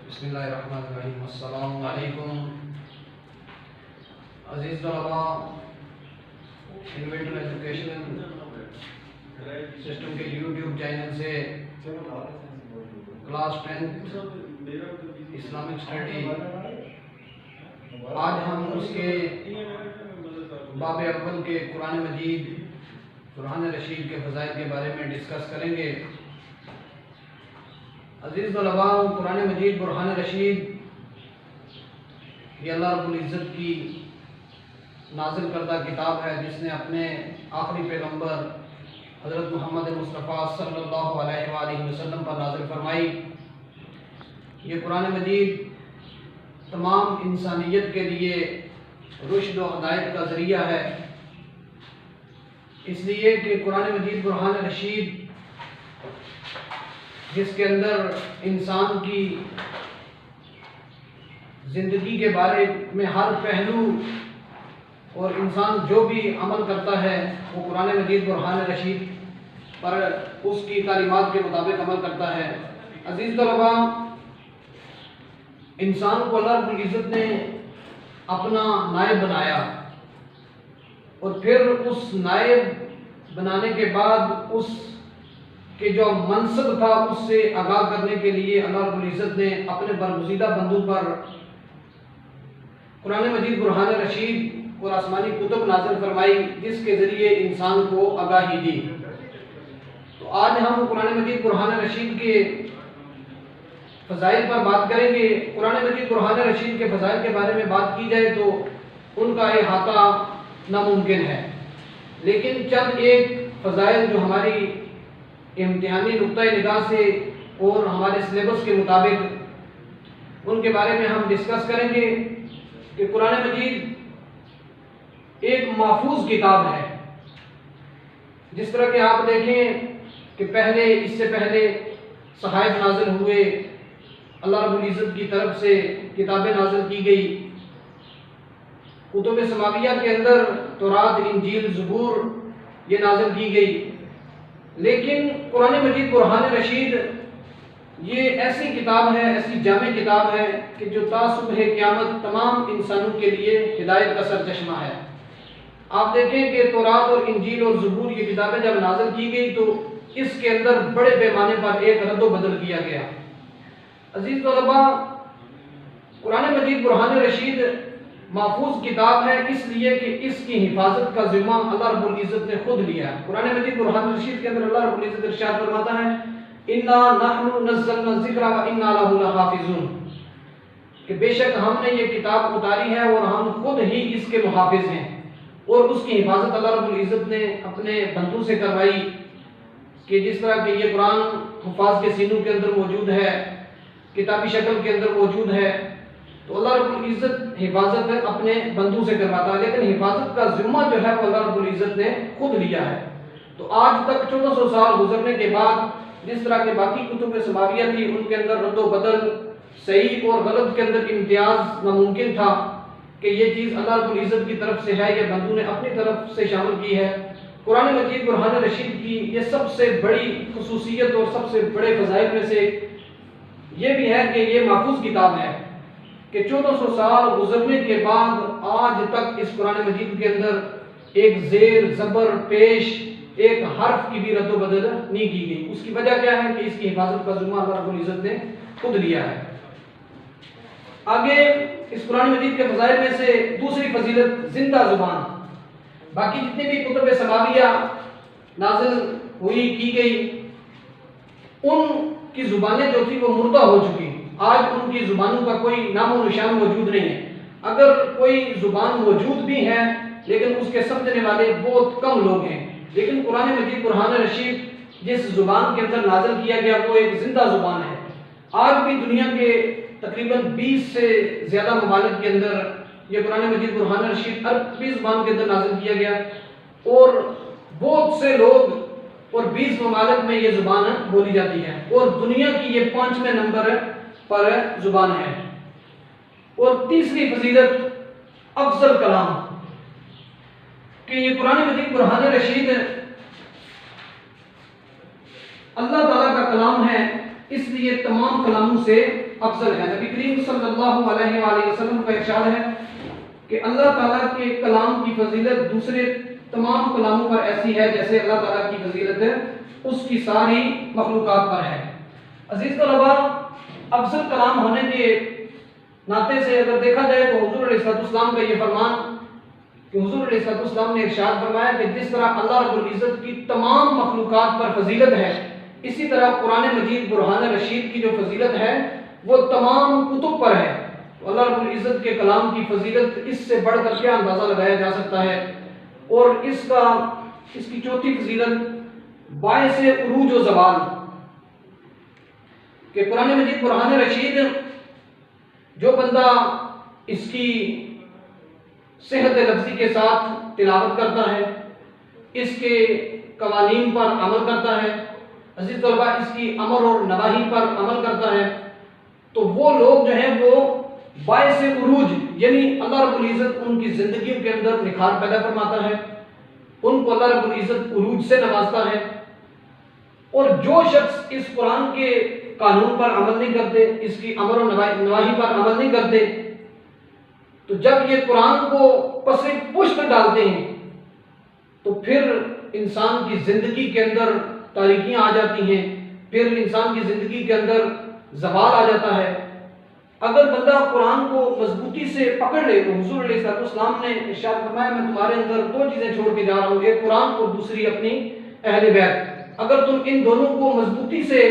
بسم اللہ الرحمن الرحیم۔ السلام علیکم عزیز طلباء، انویٹر ایجوکیشن سسٹم کے یوٹیوب چینل سے کلاس 10 اسلامک اسٹڈی، آج ہم اس کے باب اول کے قرآن مجید برہان رشید کے فضائل کے بارے میں ڈسکس کریں گے۔ عزیز طلباء، قرآن مجید برہان رشید یہ اللہ رب العزت کی نازل کردہ کتاب ہے، جس نے اپنے آخری پیغمبر حضرت محمد مصطفیٰ صلی اللہ علیہ وآلہ وسلم پر نازل فرمائی۔ یہ قرآن مجید تمام انسانیت کے لیے رشد و ہدایت کا ذریعہ ہے، اس لیے کہ قرآن مجید برہان رشید جس کے اندر انسان کی زندگی کے بارے میں ہر پہلو اور انسان جو بھی عمل کرتا ہے وہ قرآن مجید برہان رشید پر اس کی تعلیمات کے مطابق عمل کرتا ہے۔ عزیز طلباء، انسان کو اللہ رب العزت نے اپنا نائب بنایا، اور پھر اس نائب بنانے کے بعد اس کہ جو منصب تھا اس سے آگاہ کرنے کے لیے اللہ رب العزت نے اپنے برگزیدہ بندوں پر قرآن مجید برہان رشید اور آسمانی کتب نازل فرمائی، جس کے ذریعے انسان کو آگاہی دی۔ تو آج ہم قرآن مجید برہان رشید کے فضائل پر بات کریں گے۔ قرآن مجید برہان رشید کے فضائل کے بارے میں بات کی جائے تو ان کا احاطہ ناممکن ہے، لیکن چند ایک فضائل جو ہماری امتحانی نقطہ نگاہ سے اور ہمارے سلیبس کے مطابق ان کے بارے میں ہم ڈسکس کریں گے کہ قرآن مجید ایک محفوظ کتاب ہے۔ جس طرح کہ آپ دیکھیں کہ اس سے پہلے صحائف نازل ہوئے، اللہ رب العزت کی طرف سے کتابیں نازل کی گئی، کتب سماویہ کے اندر تورات، انجیل، زبور یہ نازل کی گئی، لیکن قرآن مجید برہان رشید یہ ایسی کتاب ہے، ایسی جامع کتاب ہے کہ جو تا صبح قیامت تمام انسانوں کے لیے ہدایت کا سرچشمہ ہے۔ آپ دیکھیں کہ تورات اور انجیل اور زبور یہ کتابیں جب نازل کی گئی تو اس کے اندر بڑے پیمانے پر ایک رد و بدل کیا گیا۔ عزیز طلباء، قرآن مجید برہان رشید محفوظ کتاب ہے اس لیے کہ اس کی حفاظت کا ذمہ اللہ رب العزت نے خود لیا ہے۔ قرآن مجید برہان رشید کے اندر اللہ رب العزت ارشاد فرماتا ہے، اِنَّا نَحْنُ نَزَّلْنَا الذِّكْرَ وَإِنَّا لَهُ لَحَافِظُونَ، کہ بے شک ہم نے یہ کتاب اتاری ہے اور ہم خود ہی اس کے محافظ ہیں، اور اس کی حفاظت اللہ رب العزت نے اپنے بندوں سے کروائی، کہ جس طرح کہ یہ قرآن حفاظ کے سینوں کے اندر موجود ہے، کتابی شکل کے اندر موجود ہے، تو اللہ رب العزت حفاظت اپنے بندوں سے کرواتا ہے، لیکن حفاظت کا ذمہ جو ہے وہ اللہ رب العزت نے خود لیا ہے۔ تو آج تک 1400 سال گزرنے کے بعد جس طرح کے باقی کتب سماویہ تھی ان کے اندر رد و بدل، صحیح اور غلط کے اندر امتیاز ناممکن تھا کہ یہ چیز اللہ رب العزت کی طرف سے ہے یا بندوں نے اپنی طرف سے شامل کی ہے۔ قرآن مجید برہان رشید کی یہ سب سے بڑی خصوصیت اور سب سے بڑے فضائل میں سے یہ بھی ہے کہ یہ محفوظ کتاب ہے، کہ 1400 سال گزرنے کے بعد آج تک اس قرآن مجید کے اندر ایک زیر، زبر، پیش، ایک حرف کی بھی رد و بدل نہیں کی گئی۔ اس کی وجہ کیا ہے کہ اس کی حفاظت کا ذمہ اللہ رب العزت نے خود لیا ہے۔ آگے اس قرآن مجید کے فضائل میں سے دوسری فضیلت زندہ زبان۔ باقی جتنے بھی کتب سماویہ نازل ہوئی کی گئی ان کی زبانیں جو تھی وہ مردہ ہو چکی، آج ان کی زبانوں کا کوئی نام و نشان موجود نہیں ہے۔ اگر کوئی زبان موجود بھی ہے لیکن اس کے سمجھنے والے بہت کم لوگ ہیں، لیکن قرآن مجید برہان رشید جس زبان کے اندر نازل کیا گیا وہ ایک زندہ زبان ہے۔ آج بھی دنیا کے تقریباً 20 سے زیادہ ممالک کے اندر یہ قرآن مجید برہان رشید عربی زبان کے اندر نازل کیا گیا، اور بہت سے لوگ اور 20 ممالک میں یہ زبان بولی جاتی ہے، اور دنیا کی یہ 5ویں نمبر پر زبان ہے۔ اور تیسری فضیلت افضل کلام، کہ یہ قرآن مجید برہان رشید اللہ تعالیٰ کا کلام ہے، اس لیے تمام کلاموں سے افضل ہے۔ نبی کریم صلی اللہ علیہ وآلہ وسلم کا ارشاد ہے کہ اللہ تعالیٰ کے کلام کی فضیلت دوسرے تمام کلاموں پر ایسی ہے جیسے اللہ تعالیٰ کی فضیلت اس کی ساری مخلوقات پر ہے۔ عزیز طلباء، افضل کلام ہونے کے ناطے سے اگر دیکھا جائے تو حضور علیہ السلام کا یہ فرمان کہ حضور علیہ السلام نے ارشاد فرمایا کہ جس طرح اللہ رب العزت کی تمام مخلوقات پر فضیلت ہے، اسی طرح قرآن مجید برہان رشید کی جو فضیلت ہے وہ تمام کتب پر ہے۔ تو اللہ رب العزت کے کلام کی فضیلت اس سے بڑھ کر کیا اندازہ لگایا جا سکتا ہے۔ اور اس کی چوتھی فضیلت باعث عروج و زوال، کہ قرآن مجید برہان رشید جو بندہ اس کی صحت لفظی کے ساتھ تلاوت کرتا ہے، اس کے قوانین پر عمل کرتا ہے، عزیز طلباء اس کی امر اور نواہی پر عمل کرتا ہے، تو وہ لوگ جو ہیں وہ باعث عروج، یعنی اللہ رب العزت ان کی زندگیوں کے اندر نکھار پیدا فرماتا ہے، ان کو اللہ رب العزت عروج سے نوازتا ہے۔ اور جو شخص اس قرآن کے قانون پر عمل نہیں کرتے، اس کی امر و نواہی پر عمل نہیں کرتے، تو جب یہ قرآن کو پس پشت ڈالتے ہیں تو پھر انسان کی زندگی کے اندر تاریکیاں آ جاتی ہیں، پھر انسان کی زندگی کے اندر زوال آ جاتا ہے۔ اگر بندہ قرآن کو مضبوطی سے پکڑ لے تو حضور علیہ السلام نے ارشاد فرمایا میں تمہارے اندر دو چیزیں چھوڑ کے جا رہا ہوں، ایک قرآن اور دوسری اپنی اہل بیت۔ اگر تم ان دونوں کو مضبوطی سے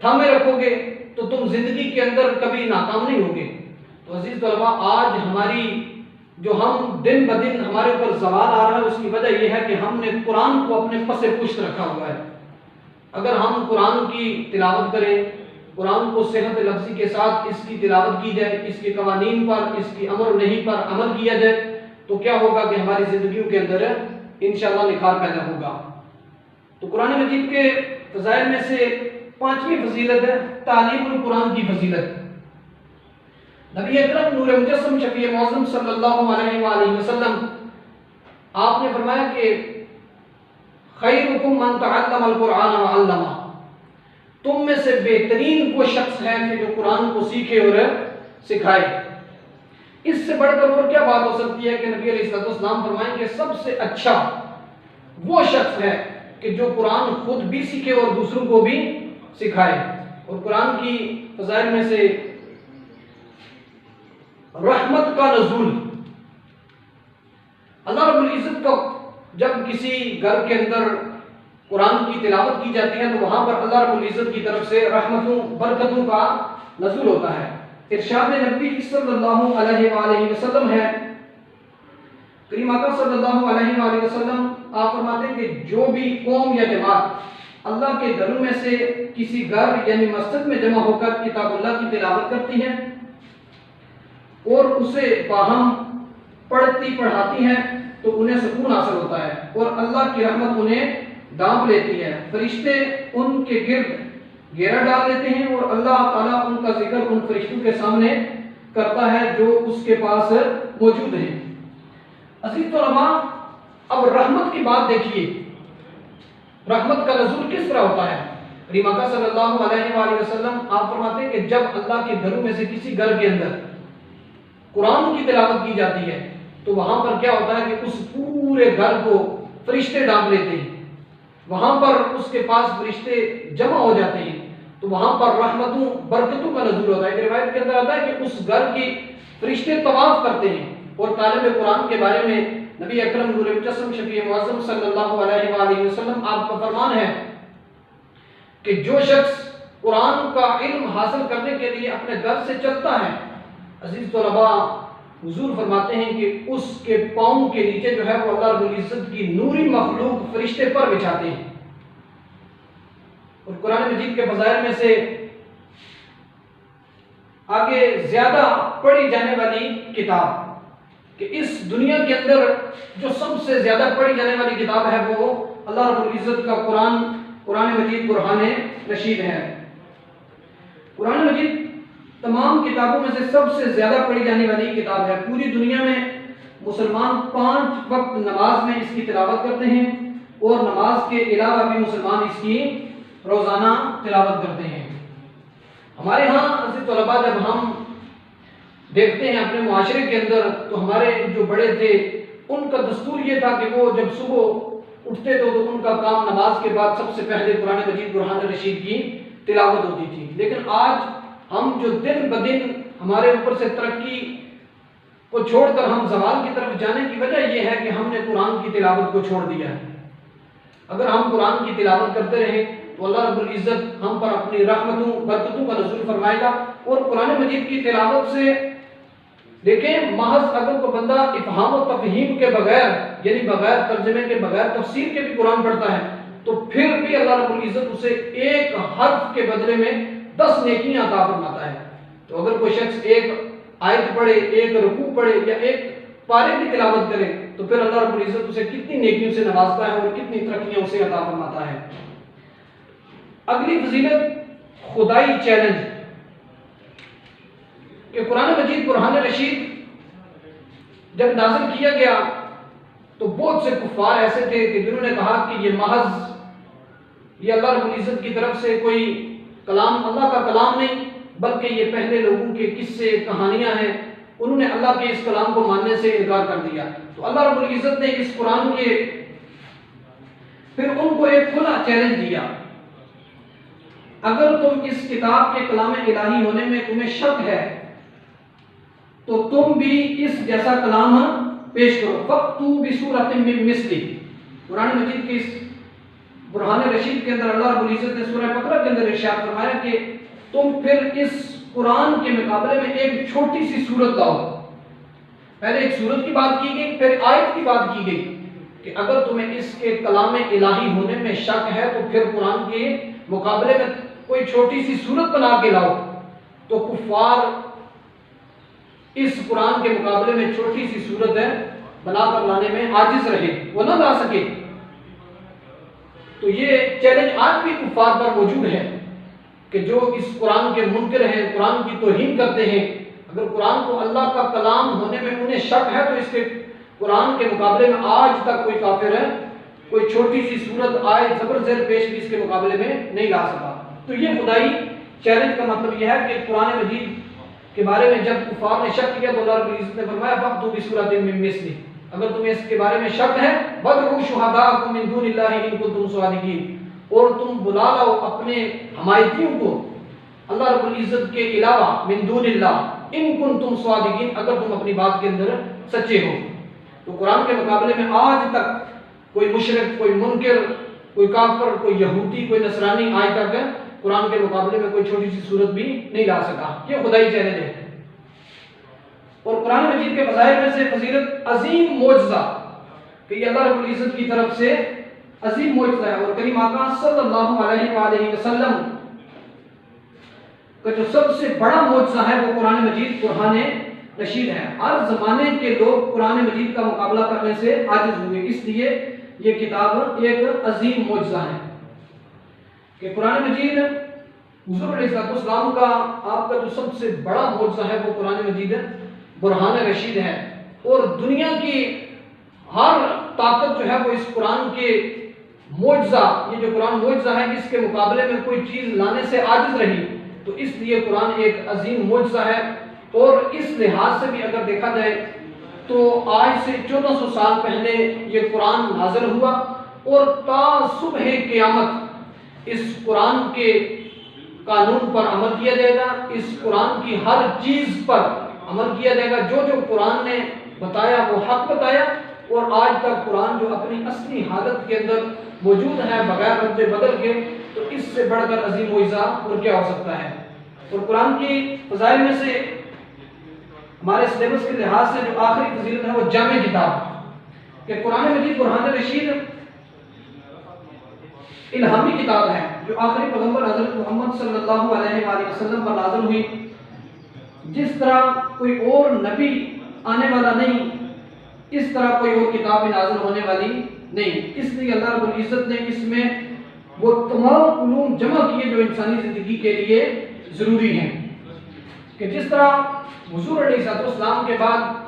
تھامے رکھو گے تو تم زندگی کے اندر کبھی ناکام نہیں ہوگے۔ تو عزیز طلباء، آج ہماری جو ہم دن بدن ہمارے اوپر زوال آ رہا ہے اس کی وجہ یہ ہے کہ ہم نے قرآن کو اپنے پس پشت رکھا ہوا ہے۔ اگر ہم قرآن کی تلاوت کریں، قرآن کو صحت لفظی کے ساتھ اس کی تلاوت کی جائے، اس کے قوانین پر، اس کی امر نہیں پر عمل کیا جائے، تو کیا ہوگا کہ ہماری زندگیوں کے اندر انشاءاللہ نکھار پیدا ہوگا۔ تو قرآن مجید کے فضائل میں سے پانچویں فضیلت ہے تعلیم القرآن کی فضیلت۔ نبی اکرم نور مجسم شفیع معظم صلی اللہ علیہ وآلہ وسلم آپ نے فرمایا کہ خیرکم من تعلم القرآن وعلمہ، تم میں سے بہترین وہ شخص ہے کہ جو قرآن کو سیکھے اور سکھائے۔ اس سے بڑھ کر اور کیا بات ہو سکتی ہے کہ نبی علیہ السلام فرمائیں کہ سب سے اچھا وہ شخص ہے کہ جو قرآن خود بھی سیکھے اور دوسروں کو بھی سکھائے۔ اور قرآن کی فضائل میں سے رحمت کا نزول، اللہ رب العزت کا جب کسی گھر کے اندر قرآن کی تلاوت کی جاتی ہے تو وہاں پر اللہ رب العزت کی طرف سے رحمتوں برکتوں کا نزول ہوتا ہے۔ ارشاد نبی صلی اللہ علیہ وآلہ وسلم ہے، کریم آقا صلی اللہ علیہ وآلہ وسلم آپ فرماتے ہیں کہ جو بھی قوم یا جماعت اللہ کے گھروں میں سے کسی گھر یعنی مسجد میں جمع ہو کر کتاب اللہ کی تلاوت کرتی ہے اور اسے باہم پڑھتی پڑھاتی ہے تو انہیں سکون حاصل ہوتا ہے اور اللہ کی رحمت انہیں ڈانپ لیتی ہے، فرشتے ان کے گرد گھیرا ڈال لیتے ہیں اور اللہ تعالیٰ ان کا ذکر ان فرشتوں کے سامنے کرتا ہے جو اس کے پاس موجود ہیں۔ عزیز طلباء، اب رحمت کی بات دیکھیے، رحمت کا نزول کس طرح ہوتا ہے۔ کریم آقا صلی اللہ علیہ وآلہ وسلم آپ فرماتے ہیں کہ جب اللہ کے گھروں میں سے کسی گھر کے اندر قرآن کی تلاوت کی جاتی ہے تو وہاں پر کیا ہوتا ہے کہ اس پورے گھر کو فرشتے ڈانپ لیتے ہیں، وہاں پر اس کے پاس فرشتے جمع ہو جاتے ہیں، تو وہاں پر رحمتوں برکتوں کا نزول ہوتا ہے۔ ایک روایت کے اندر آتا ہے کہ اس گھر کی فرشتے طواف کرتے ہیں اور طالب قرآن کے بارے میں نبی اکرم نور مجسم شفیع معظم صلی اللہ علیہ وآلہ وسلم آپ کا فرمان ہے کہ جو شخص قرآن کا علم حاصل کرنے کے لیے اپنے گھر سے چلتا ہے، عزیز طلباء حضور فرماتے ہیں کہ اس کے پاؤں کے نیچے جو ہے وہ اللہ رب العزت کی نوری مخلوق فرشتے پر بچھاتے ہیں۔ اور قرآن مجید کے فضائل میں سے آگے زیادہ پڑھی جانے والی کتاب، کہ اس دنیا کے اندر جو سب سے زیادہ پڑھی جانے والی کتاب ہے وہ اللہ رب العزت کا قرآن مجید برہان رشید ہے۔ قرآن مجید تمام کتابوں میں سے سب سے زیادہ پڑھی جانے والی کتاب ہے۔ پوری دنیا میں مسلمان 5 وقت نماز میں اس کی تلاوت کرتے ہیں اور نماز کے علاوہ بھی مسلمان اس کی روزانہ تلاوت کرتے ہیں۔ ہمارے ہاں عزیز طلباء جب ہم دیکھتے ہیں اپنے معاشرے کے اندر تو ہمارے جو بڑے تھے ان کا دستور یہ تھا کہ وہ جب صبح اٹھتے تو ان کا کام نماز کے بعد سب سے پہلے قرآن مجید برہان رشید کی تلاوت ہوتی تھی. لیکن آج ہم جو دن بدن ہمارے اوپر سے ترقی کو چھوڑ کر ہم زوال کی طرف جانے کی وجہ یہ ہے کہ ہم نے قرآن کی تلاوت کو چھوڑ دیا ہے. اگر ہم قرآن کی تلاوت کرتے رہیں تو اللہ رب العزت ہم پر اپنی رحمتوں برکتوں کا نزول فرمائے گا. اور قرآن مجید کی تلاوت سے دیکھیں محض اگر کوئی بندہ افہام و تفہیم کے بغیر یعنی بغیر ترجمے کے بغیر تفسیر کے بھی قرآن پڑھتا ہے تو پھر بھی اللہ رب العزت اسے ایک حرف کے بدلے میں 10 نیکیاں عطا فرماتا ہے. تو اگر کوئی شخص ایک آیت پڑھے, ایک رکوع پڑھے یا ایک پارے کی تلاوت کرے تو پھر اللہ رب العزت اسے کتنی نیکیوں سے نوازتا ہے اور کتنی ترقیاں اسے عطا فرماتا ہے. اگلی فضیلت خدائی چیلنج کہ قرآن مجید برہان رشید جب نازل کیا گیا تو بہت سے کفار ایسے تھے کہ جنہوں نے کہا کہ یہ محض یہ اللہ رب العزت کی طرف سے کوئی کلام, اللہ کا کلام نہیں بلکہ یہ پہلے لوگوں کے قصے کہانیاں ہیں. انہوں نے اللہ کے اس کلام کو ماننے سے انکار کر دیا. تو اللہ رب العزت نے اس قرآن کے پھر ان کو ایک کھلا چیلنج دیا, اگر تم اس کتاب کے کلام الہی ہونے میں تمہیں شک ہے تو تم بھی اس جیسا کلام پیش کرو. فَأْتُوا بِسُورَةٍ مِّن مِّثْلِهِ. قرآن مجید کے اس برہان رشید کے اندر اللہ رب العزت نے سورہ بقرہ کے اندر ارشاد فرمایا کہ تم پھر اس قرآن کے مقابلے میں ایک چھوٹی سی سورت لاؤ. پہلے ایک سورت کی بات کی گئی, پھر آیت کی بات کی گئی کہ اگر تمہیں اس کے کلام الہی ہونے میں شک ہے تو پھر قرآن کے مقابلے میں کوئی چھوٹی سی سورت بنا کے لاؤ. تو کفار اس قرآن کے مقابلے میں چھوٹی سی سورت ہے بنا کر لانے میں عاجز رہے, وہ نہ لا سکے. تو یہ چیلنج آج بھی کفار پر موجود ہے کہ جو اس قرآن کے منکر ہیں, قرآن کی توہین کرتے ہیں, اگر قرآن کو اللہ کا کلام ہونے میں انہیں شک ہے تو اس کے قرآن کے مقابلے میں آج تک کوئی کافر ہے کوئی چھوٹی سی سورت آئے زبر زیر پیش بھی اس کے مقابلے میں نہیں لا سکا. تو یہ خدائی چیلنج کا مطلب یہ ہے کہ قرآن مجید کے بارے میں جب کفار نے شک کیا تو اللہ رب العزت نے فرمایا فَأْتُوا بِسُورَةٍ مِّن مِّثْلِهِ. اگر تمہیں اس کے بارے میں شک ہے وَادْعُوا شُهَدَاءَكُم مِّن دُونِ اللَّهِ إِن كُنتُمْ صَادِقِينَ, اور تم بلا لاؤ اپنے حمایتیوں کو اللہ رب العزت کے علاوہ من دون اللہ ان کنتم صادقین, اگر تم اپنی بات کے اندر سچے ہو. تو قرآن کے مقابلے میں آج تک کوئی مشرک, کوئی منکر, کوئی کافر, کوئی یہودی, کوئی نصرانی آج تک قرآن کے مقابلے میں کوئی چھوٹی سی صورت بھی نہیں لا سکا. یہ خدائی چیلنج ہے. اور قرآن مجید کے فضائل میں سے فضیلت عظیم معجزہ کہ یہ اللہ رب العزت کی طرف سے عظیم معجزہ ہے. اور کریم آقا صلی اللہ علیہ وآلہ وسلم کا جو سب سے بڑا معجزہ ہے وہ قرآن مجید برہان رشید ہے. ہر زمانے کے لوگ قرآن مجید کا مقابلہ کرنے سے عاجز ہوئے, اس لیے یہ کتاب ایک عظیم معجزہ ہے کہ قرآن مجید حضور علیہ السلام کا آپ کا جو سب سے بڑا معجزہ ہے وہ قرآن مجید برہان رشید ہے. اور دنیا کی ہر طاقت جو ہے وہ اس قرآن کے معجزہ, یہ جو قرآن معجزہ ہے اس کے مقابلے میں کوئی چیز لانے سے عاجز رہی. تو اس لیے قرآن ایک عظیم معجزہ ہے. اور اس لحاظ سے بھی اگر دیکھا جائے تو آج سے 1400 سال پہلے یہ قرآن نازل ہوا اور تا صبح قیامت اس قرآن کے قانون پر عمل کیا جائے گا, اس قرآن کی ہر چیز پر عمل کیا جائے گا. جو قرآن نے بتایا وہ حق بتایا, اور آج تک قرآن جو اپنی اصلی حالت کے اندر موجود ہے بغیر رد بدل کے, تو اس سے بڑھ کر عظیم معجزہ اور کیا ہو سکتا ہے. اور قرآن کی فضائل میں سے ہمارے سلیبس کے لحاظ سے جو آخری فضیلت ہے وہ جامع کتاب کہ قرآن مجید برہان رشید الہامی کتاب ہے جو آخری پیغمبر حضرت محمد صلی اللہ علیہ وآلہ وسلم پر نازل ہوئی. جس طرح کوئی اور نبی آنے والا نہیں, اس طرح کوئی اور کتاب بھی نازل ہونے والی نہیں. اس لیے اللہ رب العزت نے اس میں وہ تمام علوم جمع کیے جو انسانی زندگی کے لیے ضروری ہیں. کہ جس طرح حضور علیہ السلام کے بعد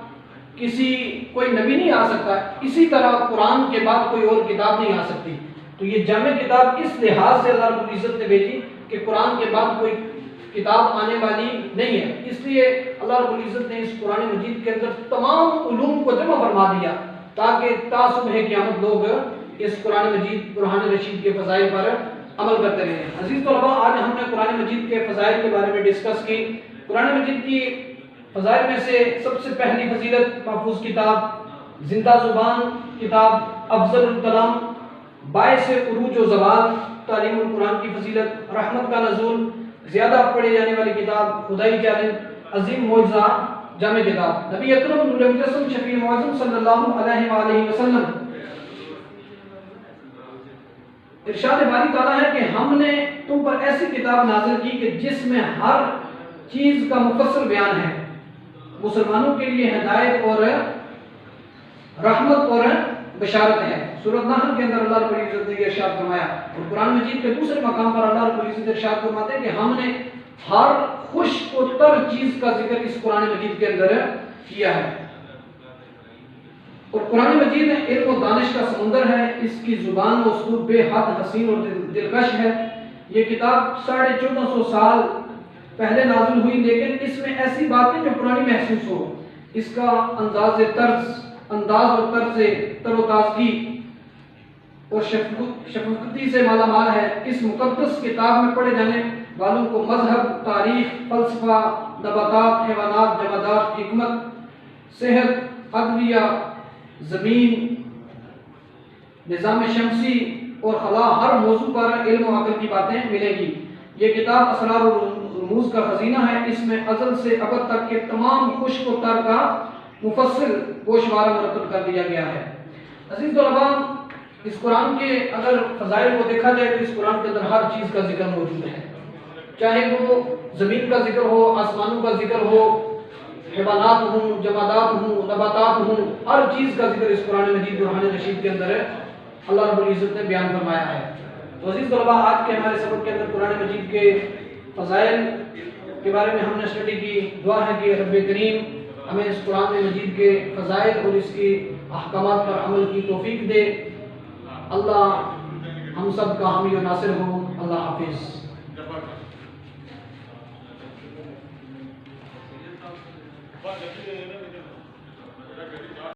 کوئی نبی نہیں آ سکتا, اسی طرح قرآن کے بعد کوئی اور کتاب نہیں آ سکتی. تو یہ جامع کتاب اس لحاظ سے اللہ رب العزت نے بھیجی کہ قرآن کے بعد کوئی کتاب آنے والی نہیں ہے۔ اس لیے اللہ رب العزت نے اس قرآن مجید کے اندر تمام علوم کو جمع فرما دیا تاکہ تا صبح قیامت لوگ اس قرآن مجید برہان رشید کے فضائل پر عمل کرتے رہے ہیں۔ عزیز طلباء، آج ہم نے قرآن مجید کے فضائل کے بارے میں ڈسکس کی۔ قرآن مجید کی فضائل میں سے سب سے پہلی فضیلت محفوظ کتاب، زندہ زبان کتاب، افضل الکلام، باعث عروج و زوال، تعلیم القرآن کی فضیلت، رحمت کا نزول، زیادہ پڑھی جانے والی کتاب، خدائی چیلنج، عظیم معجزہ، جامع کتاب۔ نبی اکرم نور مجسم شفیع معظم صلی اللہ علیہ وآلہ وسلم ارشاد باری تعالیٰ ہے کہ ہم نے تم پر ایسی کتاب نازل کی کہ جس میں ہر چیز کا مفصل بیان ہے، مسلمانوں کے لیے ہدایت اور رحمت اور بشارت ہے۔ سورۃ نحل کے اندر اللہ رب العزت نے یہ ارشاد فرمایا، اور قرآن مجید کے دوسرے مقام پر اللہ رب العزت ارشاد فرماتے ہیں کہ ہم نے ہر خشک و تر چیز کا ذکر اس قرآن مجید کے اندر کیا ہے۔ اور قرآن مجید علم و دانش کا سمندر ہے، اس کی زبان و اسلوب بے حد حسین اور دلکش ہے۔ یہ کتاب 1450 سال پہلے نازل ہوئی، لیکن اس میں ایسی باتیں جو پرانی محسوس ہو۔ اس کا انداز اور طرز تر و تازگی اور شفقتی سے مالا مال ہے۔ اس مقدس کتاب میں پڑھے جانے والوں کو مذہب، تاریخ، فلسفہ، نباتات، حیوانات، جمادات، حکمت، صحت، ادویہ، زمین، نظام شمسی اور خلا، ہر موضوع پر علم و عقل کی باتیں ملیں گی۔ یہ کتاب اسرار و رموز کا خزینہ ہے۔ اس میں ازل سے ابد تک کے تمام خشک و تر کا مفصل گوشوارہ مرتب کر دیا گیا ہے۔ عزیز طلباء، اس قرآن کے اگر فضائل کو دیکھا جائے تو اس قرآن کے اندر ہر چیز کا ذکر موجود ہے، چاہے وہ زمین کا ذکر ہو، آسمانوں کا ذکر ہو، حیوانات ہوں، جمادات ہوں، نباتات ہوں، ہر چیز کا ذکر اس قرآن مجید برہان رشید کے اندر اللہ رب العزت نے بیان فرمایا ہے۔ تو عزیز طلباء، آج کے ہمارے سبق کے اندر قرآن مجید کے فضائل کے بارے میں ہم نے اسٹڈی کی۔ دعا ہے کہ رب کریم ہمیں اس قرآن مجید کے فضائل اور اس کی احکامات پر عمل کی توفیق دے۔ اللہ ہم سب کا حامی و ناصر ہو۔ اللہ حافظ۔